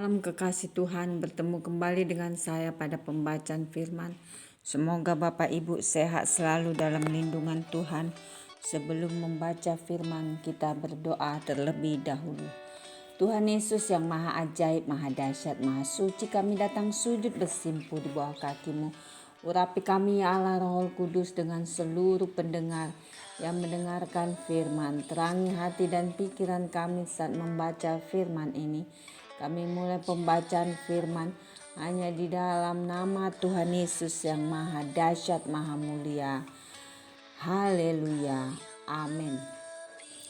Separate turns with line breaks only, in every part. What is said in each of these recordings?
Salam kekasih Tuhan, bertemu kembali dengan saya pada pembacaan firman. Semoga Bapak Ibu sehat selalu dalam lindungan Tuhan. Sebelum membaca firman, kita berdoa terlebih dahulu. Tuhan Yesus yang maha ajaib, maha dahsyat, maha suci, kami datang sujud bersimpuh di bawah kaki-Mu. Urapi kami ya Allah Roh Kudus dengan seluruh pendengar yang mendengarkan firman. Terangi hati dan pikiran kami saat membaca firman ini. Kami mulai pembacaan firman hanya di dalam nama Tuhan Yesus yang maha dahsyat, maha mulia. Haleluya. Amin.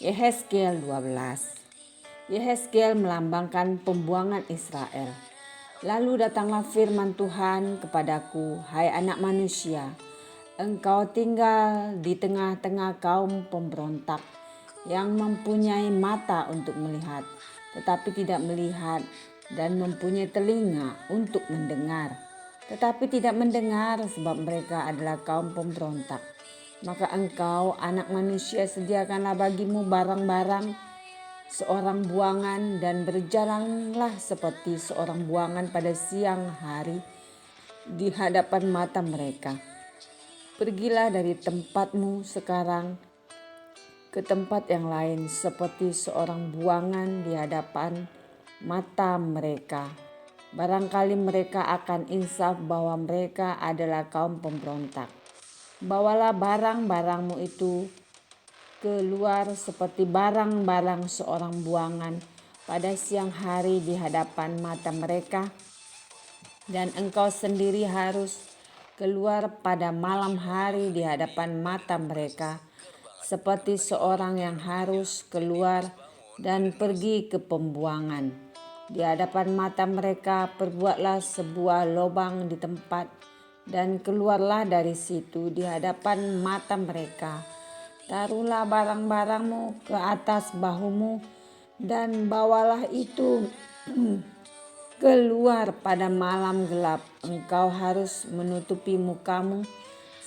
Yehezkiel 12. Yehezkiel melambangkan pembuangan Israel. Lalu datanglah firman Tuhan kepadaku, hai anak manusia, engkau tinggal di tengah-tengah kaum pemberontak yang mempunyai mata untuk melihat, tetapi tidak melihat, dan mempunyai telinga untuk mendengar, tetapi tidak mendengar, sebab mereka adalah kaum pemberontak. Maka engkau, anak manusia, sediakanlah bagimu barang-barang seorang buangan, dan berjalanlah seperti seorang buangan pada siang hari di hadapan mata mereka. Pergilah dari tempatmu sekarang ke tempat yang lain seperti seorang buangan di hadapan mata mereka. Barangkali mereka akan insaf bahwa mereka adalah kaum pemberontak. Bawalah barang-barangmu itu keluar seperti barang-barang seorang buangan pada siang hari di hadapan mata mereka, dan engkau sendiri harus keluar pada malam hari di hadapan mata mereka, seperti seorang yang harus keluar dan pergi ke pembuangan. Di hadapan mata mereka perbuatlah sebuah lubang di tempat, dan keluarlah dari situ di hadapan mata mereka. Taruhlah barang-barangmu ke atas bahumu, dan bawalah itu keluar pada malam gelap. Engkau harus menutupi mukamu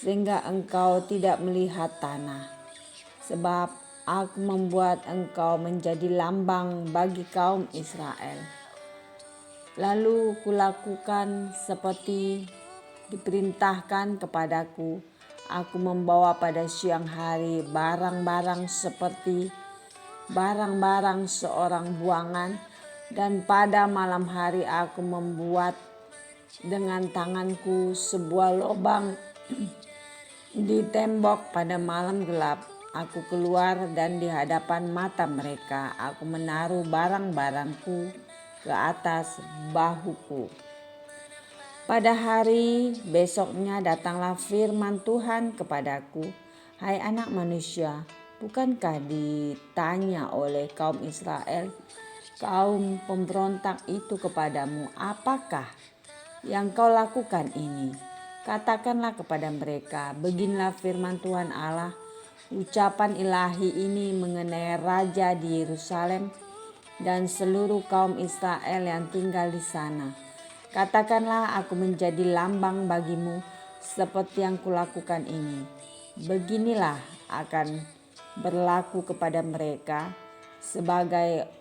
sehingga engkau tidak melihat tanah. Sebab aku membuat engkau menjadi lambang bagi kaum Israel. Lalu kulakukan seperti diperintahkan kepadaku. Aku membawa pada siang hari barang-barang seperti barang-barang seorang buangan, dan pada malam hari aku membuat dengan tanganku sebuah lubang di tembok pada malam gelap. Aku keluar, dan di hadapan mata mereka aku menaruh barang-barangku ke atas bahuku. Pada hari besoknya datanglah firman Tuhan kepadaku, hai anak manusia, bukankah ditanya oleh kaum Israel, kaum pemberontak itu kepadamu, apakah yang kau lakukan ini? Katakanlah kepada mereka, beginilah firman Tuhan Allah, ucapan ilahi ini mengenai Raja di Yerusalem dan seluruh kaum Israel yang tinggal di sana. Katakanlah, aku menjadi lambang bagimu seperti yang kulakukan ini. Beginilah akan berlaku kepada mereka, sebagai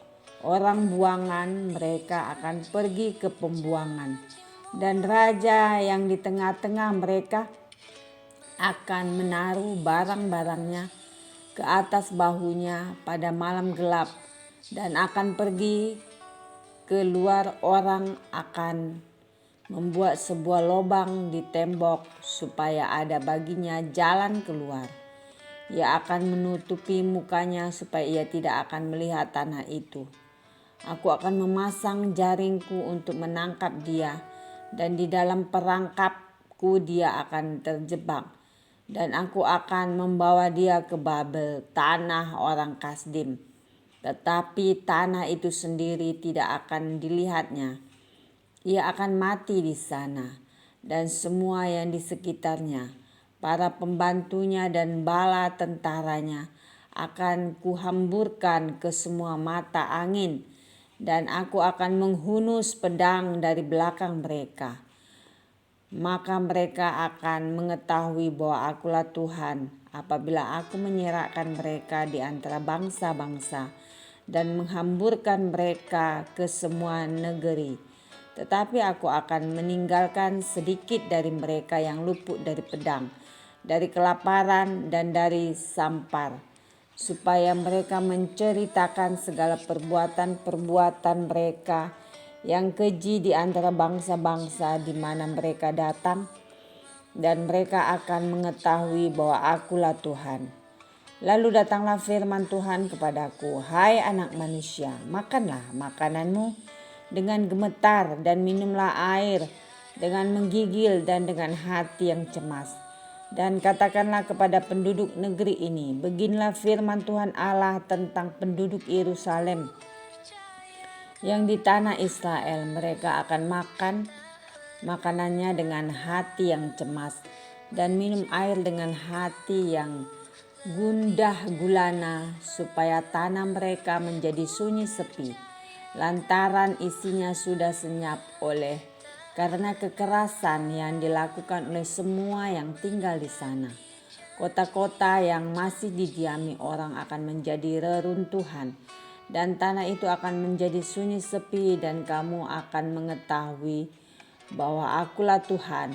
orang buangan mereka akan pergi ke pembuangan, dan raja yang di tengah-tengah mereka akan menaruh barang-barangnya ke atas bahunya pada malam gelap, dan akan pergi keluar. Orang akan membuat sebuah lubang di tembok supaya ada baginya jalan keluar. Ia akan menutupi mukanya supaya ia tidak akan melihat tanah itu. Aku akan memasang jaringku untuk menangkap dia, dan di dalam perangkapku dia akan terjebak. Dan aku akan membawa dia ke Babel, tanah orang Kasdim. Tetapi tanah itu sendiri tidak akan dilihatnya. Ia akan mati di sana, dan semua yang di sekitarnya, para pembantunya dan bala tentaranya akan kuhamburkan ke semua mata angin, dan aku akan menghunus pedang dari belakang mereka. Maka mereka akan mengetahui bahwa akulah Tuhan apabila aku menyerahkan mereka di antara bangsa-bangsa, dan menghamburkan mereka ke semua negeri. Tetapi aku akan meninggalkan sedikit dari mereka yang luput dari pedang, dari kelaparan dan dari sampar, supaya mereka menceritakan segala perbuatan-perbuatan mereka yang keji di antara bangsa-bangsa di mana mereka datang, dan mereka akan mengetahui bahwa akulah Tuhan. Lalu datanglah firman Tuhan kepadaku, hai anak manusia, makanlah makananmu dengan gemetar dan minumlah air dengan menggigil dan dengan hati yang cemas. Dan katakanlah kepada penduduk negeri ini, beginilah firman Tuhan Allah tentang penduduk Yerusalem yang di tanah Israel. Mereka akan makan makanannya dengan hati yang cemas dan minum air dengan hati yang gundah gulana, supaya tanah mereka menjadi sunyi sepi, lantaran isinya sudah senyap oleh karena kekerasan yang dilakukan oleh semua yang tinggal di sana. Kota-kota yang masih didiami orang akan menjadi reruntuhan, dan tanah itu akan menjadi sunyi sepi, dan kamu akan mengetahui bahwa akulah Tuhan.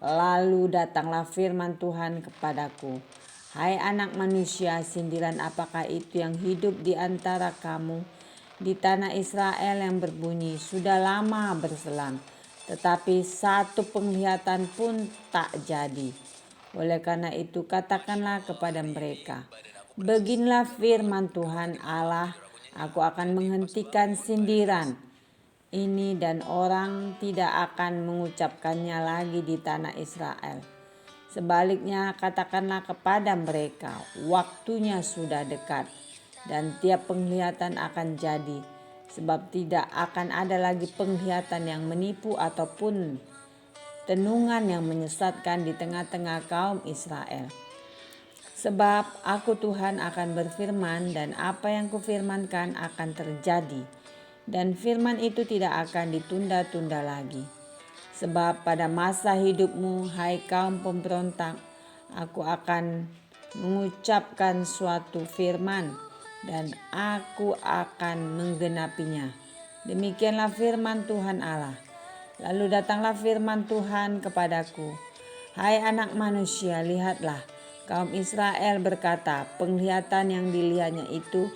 Lalu datanglah firman Tuhan kepadaku, hai anak manusia, sindiran apakah itu yang hidup di antara kamu di tanah Israel yang berbunyi, sudah lama berselang, tetapi satu penglihatan pun tak jadi. Oleh karena itu katakanlah kepada mereka, beginilah firman Tuhan Allah, aku akan menghentikan sindiran ini dan orang tidak akan mengucapkannya lagi di tanah Israel. Sebaliknya katakanlah kepada mereka, waktunya sudah dekat dan tiap penglihatan akan jadi, sebab tidak akan ada lagi penglihatan yang menipu ataupun tenungan yang menyesatkan di tengah-tengah kaum Israel. Sebab aku Tuhan akan berfirman, dan apa yang kufirmankan akan terjadi, dan firman itu tidak akan ditunda-tunda lagi. Sebab pada masa hidupmu, hai kaum pemberontak, aku akan mengucapkan suatu firman dan aku akan menggenapinya. Demikianlah firman Tuhan Allah. Lalu datanglah firman Tuhan kepadaku, hai anak manusia, lihatlah, kaum Israel berkata, penglihatan yang dilihatnya itu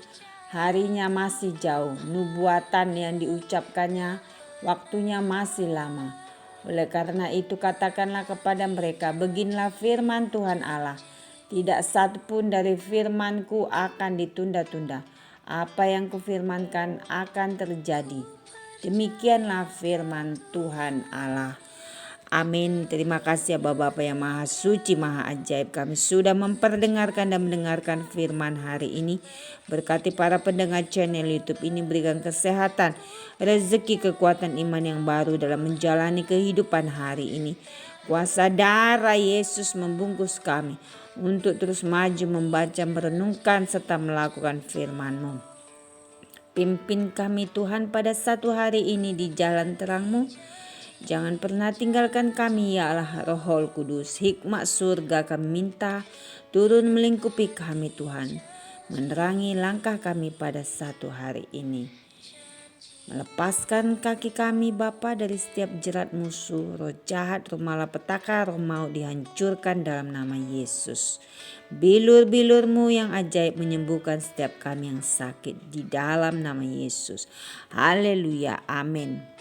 harinya masih jauh, nubuatan yang diucapkannya waktunya masih lama. Oleh karena itu katakanlah kepada mereka, beginilah firman Tuhan Allah, tidak satu pun dari firmanku akan ditunda-tunda. Apa yang kufirmankan akan terjadi. Demikianlah firman Tuhan Allah. Amin. Terima kasih ya Bapak yang Maha Suci, Maha Ajaib. Kami sudah memperdengarkan dan mendengarkan firman hari ini. Berkati para pendengar channel YouTube ini, berikan kesehatan, rezeki, kekuatan iman yang baru dalam menjalani kehidupan hari ini. Kuasa darah Yesus membungkus kami untuk terus maju, membaca, merenungkan, serta melakukan firman-Mu. Pimpin kami Tuhan pada satu hari ini di jalan terang-Mu. Jangan pernah tinggalkan kami ya Allah Roh Kudus. Hikmat surga kami minta turun melingkupi kami Tuhan. Menerangi langkah kami pada satu hari ini. Melepaskan kaki kami Bapa dari setiap jerat musuh, roh jahat, roh malapetaka, roh maut dihancurkan dalam nama Yesus. Bilur-bilur-Mu yang ajaib menyembuhkan setiap kami yang sakit di dalam nama Yesus. Haleluya, amin.